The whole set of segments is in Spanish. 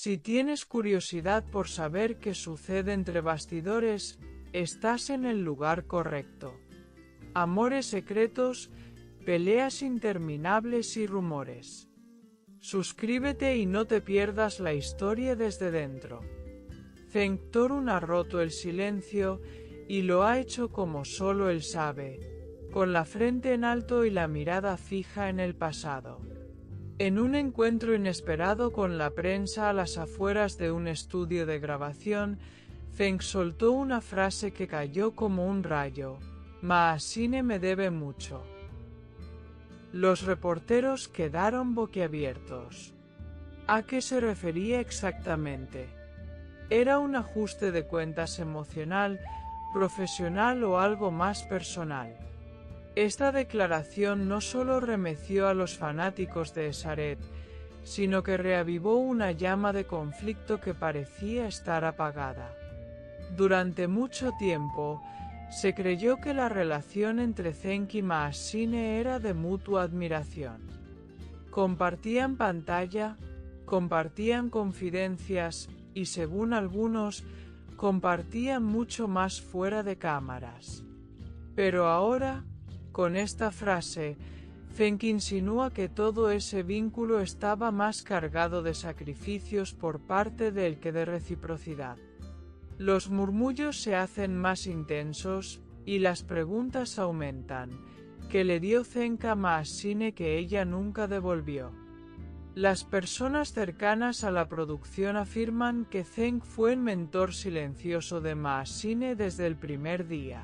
Si tienes curiosidad por saber qué sucede entre bastidores, estás en el lugar correcto. Amores secretos, peleas interminables y rumores. Suscríbete y no te pierdas la historia desde dentro. Zeng Torun ha roto el silencio, y lo ha hecho como solo él sabe, con la frente en alto y la mirada fija en el pasado. En un encuentro inesperado con la prensa a las afueras de un estudio de grabación, Zeng soltó una frase que cayó como un rayo: Maasine me debe mucho. Los reporteros quedaron boquiabiertos. ¿A qué se refería exactamente? ¿Era un ajuste de cuentas emocional, profesional o algo más personal? Esta declaración no solo remeció a los fanáticos de Esaret, sino que reavivó una llama de conflicto que parecía estar apagada. Durante mucho tiempo, se creyó que la relación entre Zeng y Maasine era de mutua admiración. Compartían pantalla, compartían confidencias y, según algunos, compartían mucho más fuera de cámaras. Pero ahora, con esta frase, Zeng insinúa que todo ese vínculo estaba más cargado de sacrificios por parte de él que de reciprocidad. Los murmullos se hacen más intensos, y las preguntas aumentan. ¿Qué le dio Zeng a Maasine que ella nunca devolvió? Las personas cercanas a la producción afirman que Zeng fue el mentor silencioso de Maasine desde el primer día.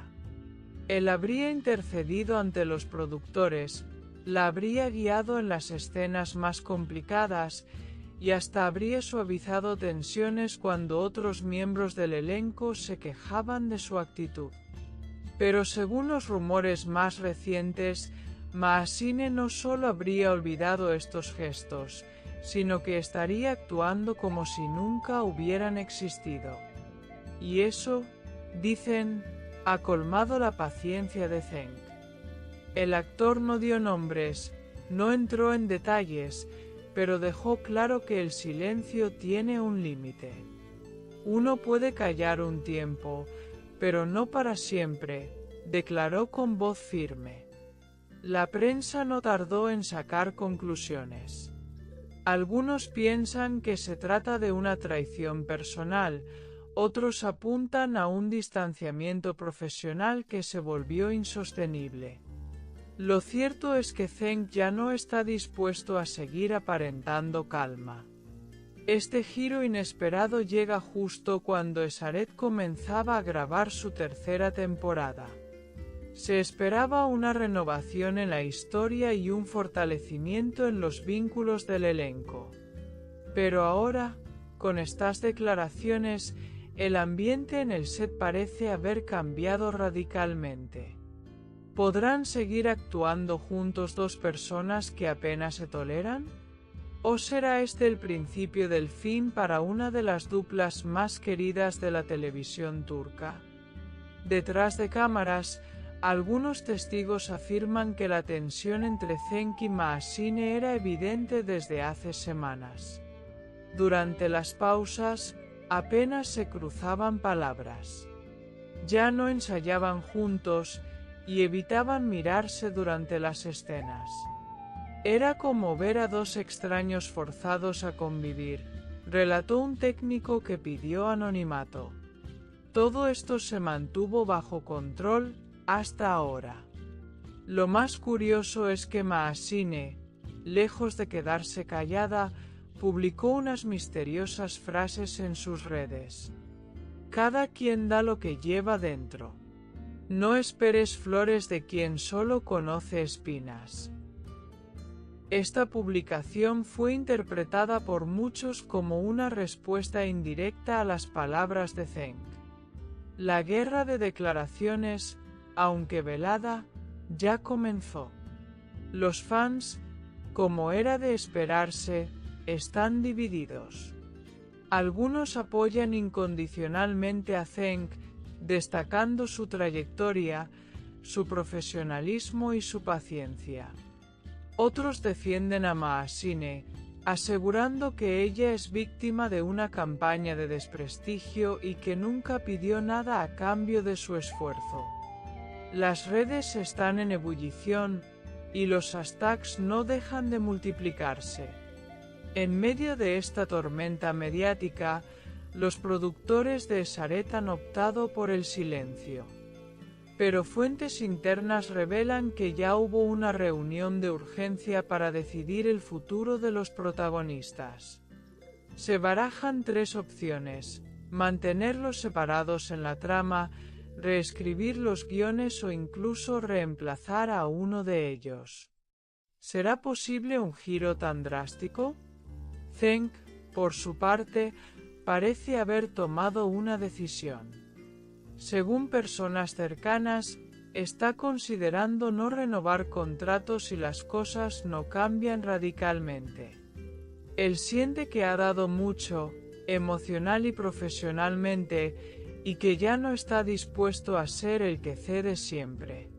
Él habría intercedido ante los productores, la habría guiado en las escenas más complicadas, y hasta habría suavizado tensiones cuando otros miembros del elenco se quejaban de su actitud. Pero según los rumores más recientes, Maasine no solo habría olvidado estos gestos, sino que estaría actuando como si nunca hubieran existido. Y eso, dicen, ha colmado la paciencia de Zeng. El actor no dio nombres, no entró en detalles, pero dejó claro que el silencio tiene un límite. Uno puede callar un tiempo, pero no para siempre, declaró con voz firme. La prensa no tardó en sacar conclusiones. Algunos piensan que se trata de una traición personal, otros apuntan a un distanciamiento profesional que se volvió insostenible. Lo cierto es que Zeng ya no está dispuesto a seguir aparentando calma. Este giro inesperado llega justo cuando Esaret comenzaba a grabar su tercera temporada. Se esperaba una renovación en la historia y un fortalecimiento en los vínculos del elenco. Pero ahora, con estas declaraciones, el ambiente en el set parece haber cambiado radicalmente. ¿Podrán seguir actuando juntos dos personas que apenas se toleran? ¿O será este el principio del fin para una de las duplas más queridas de la televisión turca? Detrás de cámaras, algunos testigos afirman que la tensión entre Zeng y Maasine era evidente desde hace semanas. Durante las pausas, apenas se cruzaban palabras. Ya no ensayaban juntos, y evitaban mirarse durante las escenas. Era como ver a dos extraños forzados a convivir, relató un técnico que pidió anonimato. Todo esto se mantuvo bajo control hasta ahora. Lo más curioso es que Maasine, lejos de quedarse callada, publicó unas misteriosas frases en sus redes. Cada quien da lo que lleva dentro. No esperes flores de quien solo conoce espinas. Esta publicación fue interpretada por muchos como una respuesta indirecta a las palabras de Zeng. La guerra de declaraciones, aunque velada, ya comenzó. Los fans, como era de esperarse, están divididos. Algunos apoyan incondicionalmente a Zeng, destacando su trayectoria, su profesionalismo y su paciencia. Otros defienden a Maasine, asegurando que ella es víctima de una campaña de desprestigio y que nunca pidió nada a cambio de su esfuerzo. Las redes están en ebullición, y los hashtags no dejan de multiplicarse. En medio de esta tormenta mediática, los productores de Esaret han optado por el silencio. Pero fuentes internas revelan que ya hubo una reunión de urgencia para decidir el futuro de los protagonistas. Se barajan 3 opciones: mantenerlos separados en la trama, reescribir los guiones o incluso reemplazar a uno de ellos. ¿Será posible un giro tan drástico? Zeng, por su parte, parece haber tomado una decisión. Según personas cercanas, está considerando no renovar contratos si las cosas no cambian radicalmente. Él siente que ha dado mucho, emocional y profesionalmente, y que ya no está dispuesto a ser el que cede siempre.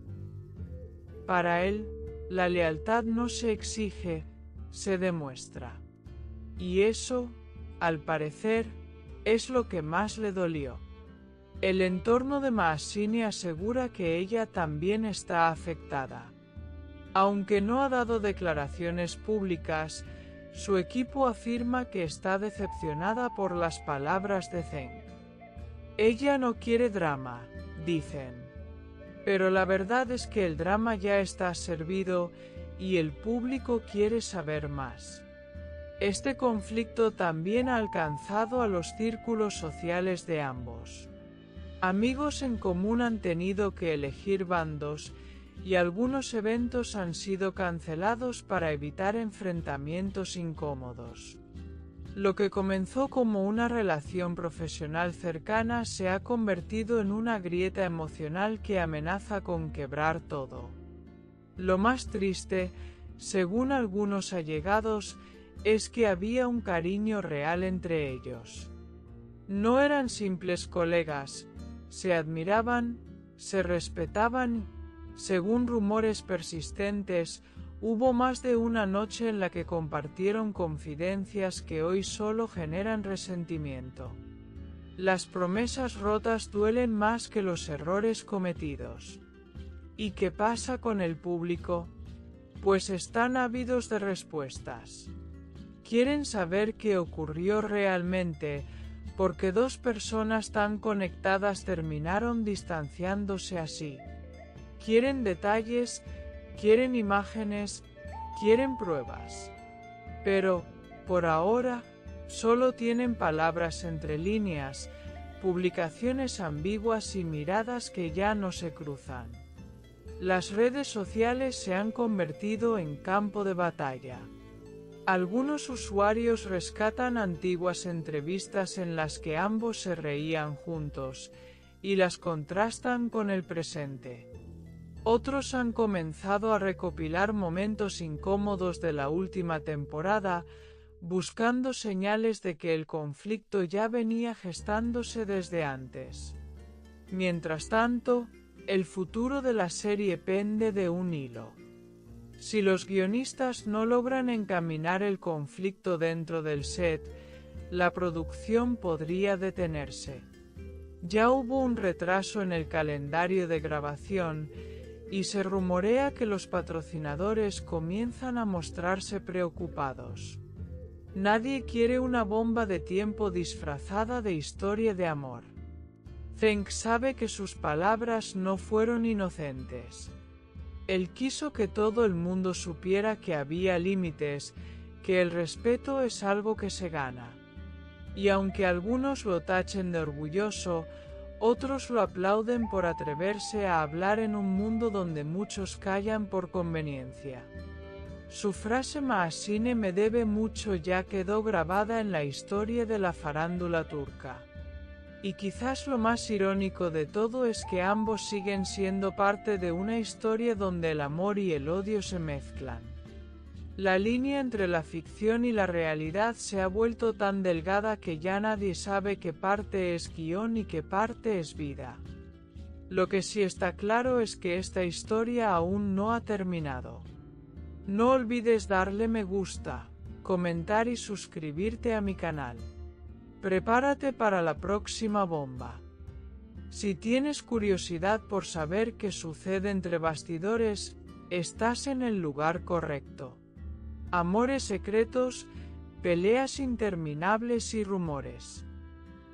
Para él, la lealtad no se exige, se demuestra. Y eso, al parecer, es lo que más le dolió. El entorno de Maasini asegura que ella también está afectada. Aunque no ha dado declaraciones públicas, su equipo afirma que está decepcionada por las palabras de Zeng. Ella no quiere drama, dicen. Pero la verdad es que el drama ya está servido y el público quiere saber más. Este conflicto también ha alcanzado a los círculos sociales de ambos. Amigos en común han tenido que elegir bandos, y algunos eventos han sido cancelados para evitar enfrentamientos incómodos. Lo que comenzó como una relación profesional cercana se ha convertido en una grieta emocional que amenaza con quebrar todo. Lo más triste, según algunos allegados, es que había un cariño real entre ellos. No eran simples colegas, se admiraban, se respetaban. Según rumores persistentes, hubo más de una noche en la que compartieron confidencias que hoy solo generan resentimiento. Las promesas rotas duelen más que los errores cometidos. ¿Y qué pasa con el público? Pues están ávidos de respuestas. Quieren saber qué ocurrió realmente, porque 2 personas tan conectadas terminaron distanciándose así. Quieren detalles, quieren imágenes, quieren pruebas. Pero, por ahora, solo tienen palabras entre líneas, publicaciones ambiguas y miradas que ya no se cruzan. Las redes sociales se han convertido en campo de batalla. Algunos usuarios rescatan antiguas entrevistas en las que ambos se reían juntos, y las contrastan con el presente. Otros han comenzado a recopilar momentos incómodos de la última temporada, buscando señales de que el conflicto ya venía gestándose desde antes. Mientras tanto, el futuro de la serie pende de un hilo. Si los guionistas no logran encaminar el conflicto dentro del set, la producción podría detenerse. Ya hubo un retraso en el calendario de grabación, y se rumorea que los patrocinadores comienzan a mostrarse preocupados. Nadie quiere una bomba de tiempo disfrazada de historia de amor. Zeng sabe que sus palabras no fueron inocentes. Él quiso que todo el mundo supiera que había límites, que el respeto es algo que se gana. Y aunque algunos lo tachen de orgulloso, otros lo aplauden por atreverse a hablar en un mundo donde muchos callan por conveniencia. Su frase "Maasine me debe mucho" ya quedó grabada en la historia de la farándula turca. Y quizás lo más irónico de todo es que ambos siguen siendo parte de una historia donde el amor y el odio se mezclan. La línea entre la ficción y la realidad se ha vuelto tan delgada que ya nadie sabe qué parte es guión y qué parte es vida. Lo que sí está claro es que esta historia aún no ha terminado. No olvides darle me gusta, comentar y suscribirte a mi canal. Prepárate para la próxima bomba. Si tienes curiosidad por saber qué sucede entre bastidores, estás en el lugar correcto. Amores secretos, peleas interminables y rumores.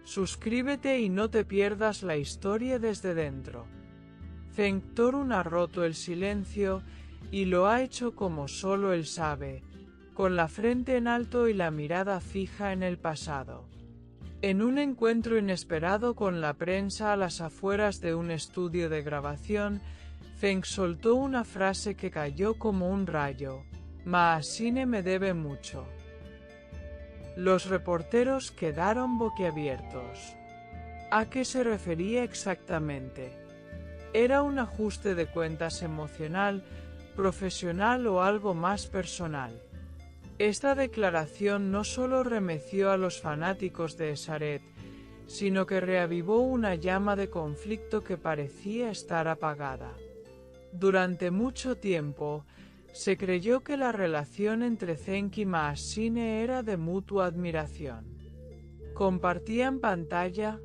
Suscríbete y no te pierdas la historia desde dentro. Cenk Torun ha roto el silencio, y lo ha hecho como solo él sabe, con la frente en alto y la mirada fija en el pasado. En un encuentro inesperado con la prensa a las afueras de un estudio de grabación, Cenk soltó una frase que cayó como un rayo: Maasine me debe mucho. Los reporteros quedaron boquiabiertos. ¿A qué se refería exactamente? ¿Era un ajuste de cuentas emocional, profesional o algo más personal? Esta declaración no solo remeció a los fanáticos de Esaret, sino que reavivó una llama de conflicto que parecía estar apagada. Durante mucho tiempo, se creyó que la relación entre Cenk y Maasine era de mutua admiración. Compartían pantalla,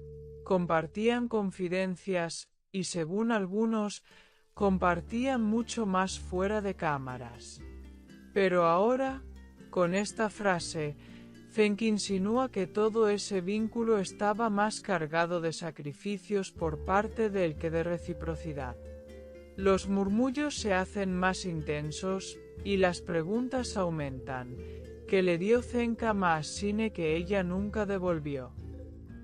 compartían confidencias y, según algunos, compartían mucho más fuera de cámaras. Pero ahora, con esta frase, Cenk insinúa que todo ese vínculo estaba más cargado de sacrificios por parte de él que de reciprocidad. Los murmullos se hacen más intensos, y las preguntas aumentan. ¿Qué le dio Cenk a Maasine que ella nunca devolvió?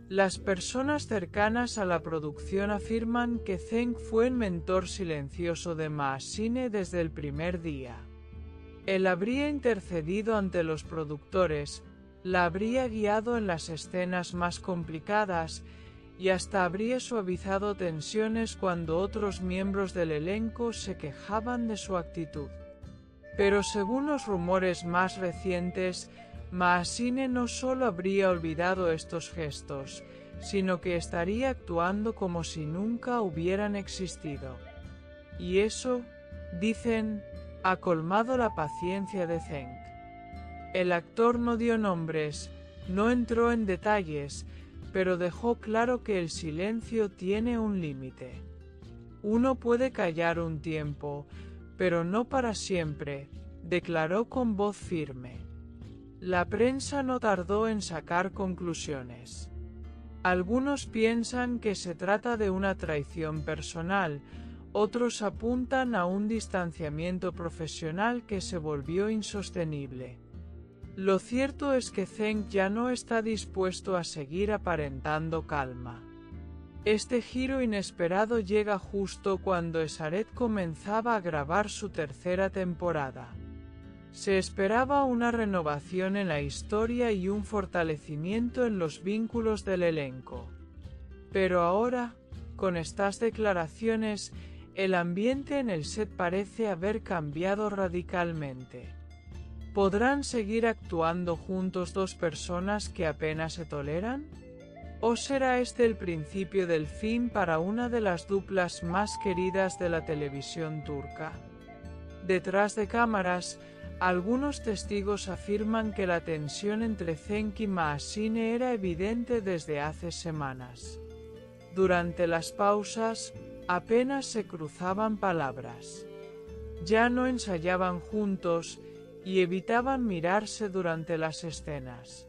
Las personas cercanas a la producción afirman que Cenk fue el mentor silencioso de Maasine desde el primer día. Él habría intercedido ante los productores, la habría guiado en las escenas más complicadas, y hasta habría suavizado tensiones cuando otros miembros del elenco se quejaban de su actitud. Pero según los rumores más recientes, Maasine no solo habría olvidado estos gestos, sino que estaría actuando como si nunca hubieran existido. Y eso, dicen, ha colmado la paciencia de Cenk. El actor no dio nombres, no entró en detalles, pero dejó claro que el silencio tiene un límite. Uno puede callar un tiempo, pero no para siempre, declaró con voz firme. La prensa no tardó en sacar conclusiones. Algunos piensan que se trata de una traición personal, otros apuntan a un distanciamiento profesional que se volvió insostenible. Lo cierto es que Cenk ya no está dispuesto a seguir aparentando calma. Este giro inesperado llega justo cuando Esaret comenzaba a grabar su tercera temporada. Se esperaba una renovación en la historia y un fortalecimiento en los vínculos del elenco. Pero ahora, con estas declaraciones, el ambiente en el set parece haber cambiado radicalmente. ¿Podrán seguir actuando juntos dos personas que apenas se toleran? ¿O será este el principio del fin para una de las duplas más queridas de la televisión turca? Detrás de cámaras, algunos testigos afirman que la tensión entre Cenk y Maasine era evidente desde hace semanas. Durante las pausas, apenas se cruzaban palabras. Ya no ensayaban juntos, y evitaban mirarse durante las escenas.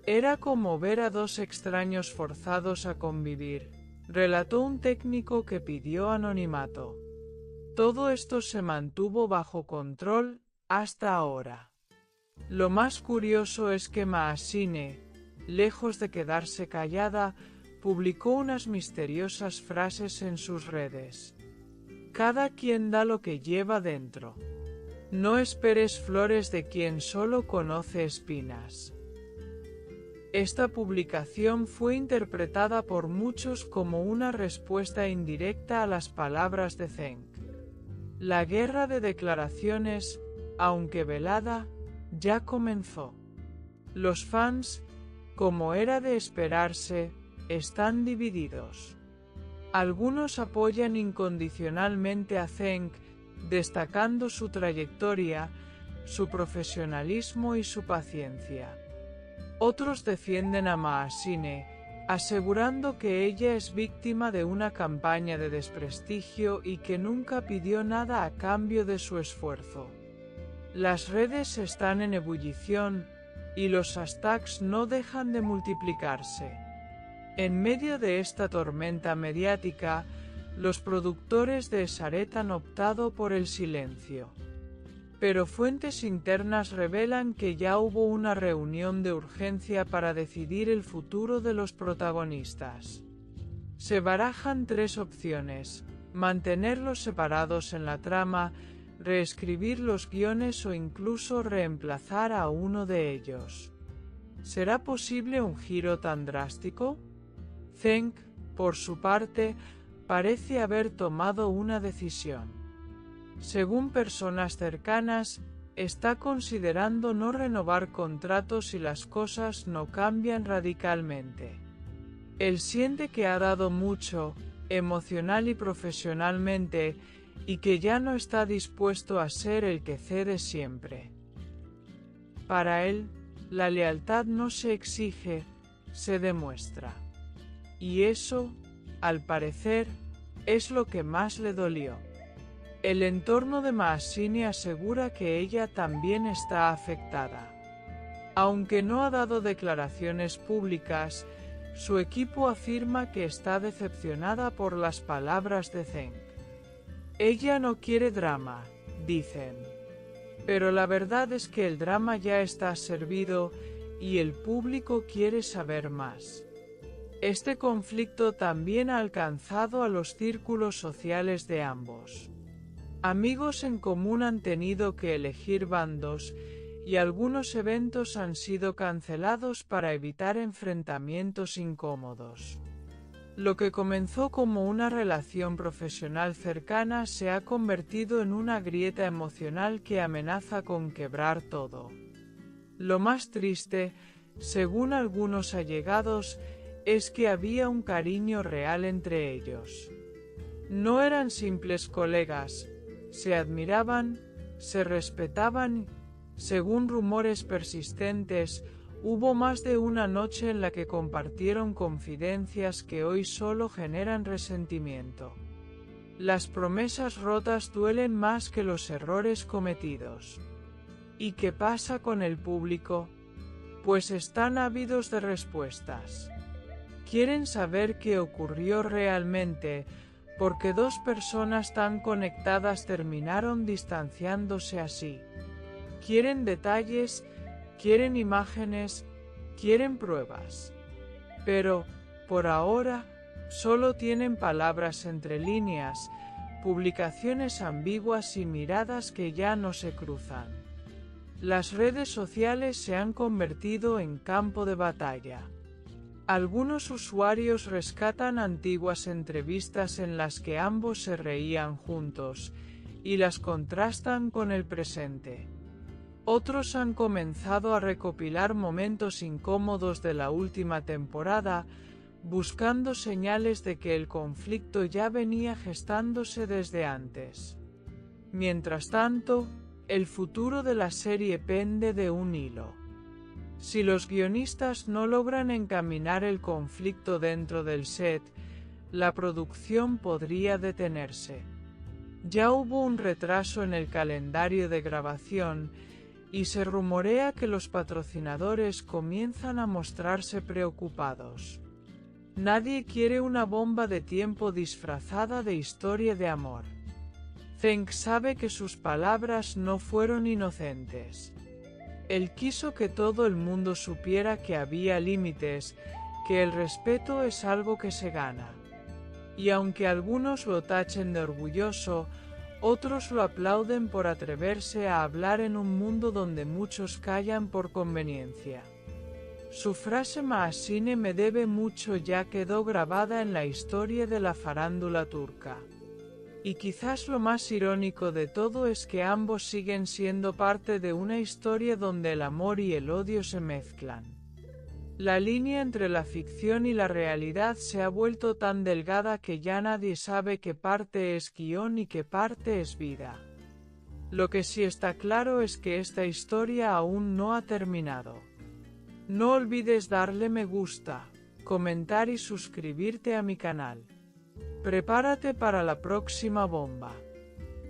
Era como ver a dos extraños forzados a convivir, relató un técnico que pidió anonimato. Todo esto se mantuvo bajo control hasta ahora. Lo más curioso es que Maasine, lejos de quedarse callada, publicó unas misteriosas frases en sus redes. Cada quien da lo que lleva dentro. No esperes flores de quien solo conoce espinas. Esta publicación fue interpretada por muchos como una respuesta indirecta a las palabras de Cenk. La guerra de declaraciones, aunque velada, ya comenzó. Los fans, como era de esperarse, están divididos. Algunos apoyan incondicionalmente a Cenk, destacando su trayectoria, su profesionalismo y su paciencia. Otros defienden a Maasine, asegurando que ella es víctima de una campaña de desprestigio y que nunca pidió nada a cambio de su esfuerzo. Las redes están en ebullición, y los hashtags no dejan de multiplicarse. En medio de esta tormenta mediática, los productores de Esaret han optado por el silencio. Pero fuentes internas revelan que ya hubo una reunión de urgencia para decidir el futuro de los protagonistas. Se barajan 3 opciones: mantenerlos separados en la trama, reescribir los guiones o incluso reemplazar a uno de ellos. ¿Será posible un giro tan drástico? Zeng, por su parte, parece haber tomado una decisión. Según personas cercanas, está considerando no renovar contratos si las cosas no cambian radicalmente. Él siente que ha dado mucho, emocional y profesionalmente, y que ya no está dispuesto a ser el que cede siempre. Para él, la lealtad no se exige, se demuestra. Y eso, al parecer, es lo que más le dolió. El entorno de Maasine asegura que ella también está afectada. Aunque no ha dado declaraciones públicas, su equipo afirma que está decepcionada por las palabras de Zeng. Ella no quiere drama, dicen. Pero la verdad es que el drama ya está servido y el público quiere saber más. Este conflicto también ha alcanzado a los círculos sociales de ambos. Amigos en común han tenido que elegir bandos, y algunos eventos han sido cancelados para evitar enfrentamientos incómodos. Lo que comenzó como una relación profesional cercana se ha convertido en una grieta emocional que amenaza con quebrar todo. Lo más triste, según algunos allegados, es que había un cariño real entre ellos. No eran simples colegas, se admiraban, se respetaban. Según rumores persistentes, hubo más de una noche en la que compartieron confidencias que hoy solo generan resentimiento. Las promesas rotas duelen más que los errores cometidos. ¿Y qué pasa con el público? Pues están ávidos de respuestas. Quieren saber qué ocurrió realmente, porque 2 personas tan conectadas terminaron distanciándose así. Quieren detalles, quieren imágenes, quieren pruebas. Pero, por ahora, solo tienen palabras entre líneas, publicaciones ambiguas y miradas que ya no se cruzan. Las redes sociales se han convertido en campo de batalla. Algunos usuarios rescatan antiguas entrevistas en las que ambos se reían juntos, y las contrastan con el presente. Otros han comenzado a recopilar momentos incómodos de la última temporada, buscando señales de que el conflicto ya venía gestándose desde antes. Mientras tanto, el futuro de la serie pende de un hilo. Si los guionistas no logran encaminar el conflicto dentro del set, la producción podría detenerse. Ya hubo un retraso en el calendario de grabación, y se rumorea que los patrocinadores comienzan a mostrarse preocupados. Nadie quiere una bomba de tiempo disfrazada de historia de amor. Zeng sabe que sus palabras no fueron inocentes. Él quiso que todo el mundo supiera que había límites, que el respeto es algo que se gana. Y aunque algunos lo tachen de orgulloso, otros lo aplauden por atreverse a hablar en un mundo donde muchos callan por conveniencia. Su frase "Maasine me debe mucho" ya quedó grabada en la historia de la farándula turca. Y quizás lo más irónico de todo es que ambos siguen siendo parte de una historia donde el amor y el odio se mezclan. La línea entre la ficción y la realidad se ha vuelto tan delgada que ya nadie sabe qué parte es guión y qué parte es vida. Lo que sí está claro es que esta historia aún no ha terminado. No olvides darle me gusta, comentar y suscribirte a mi canal. Prepárate para la próxima bomba.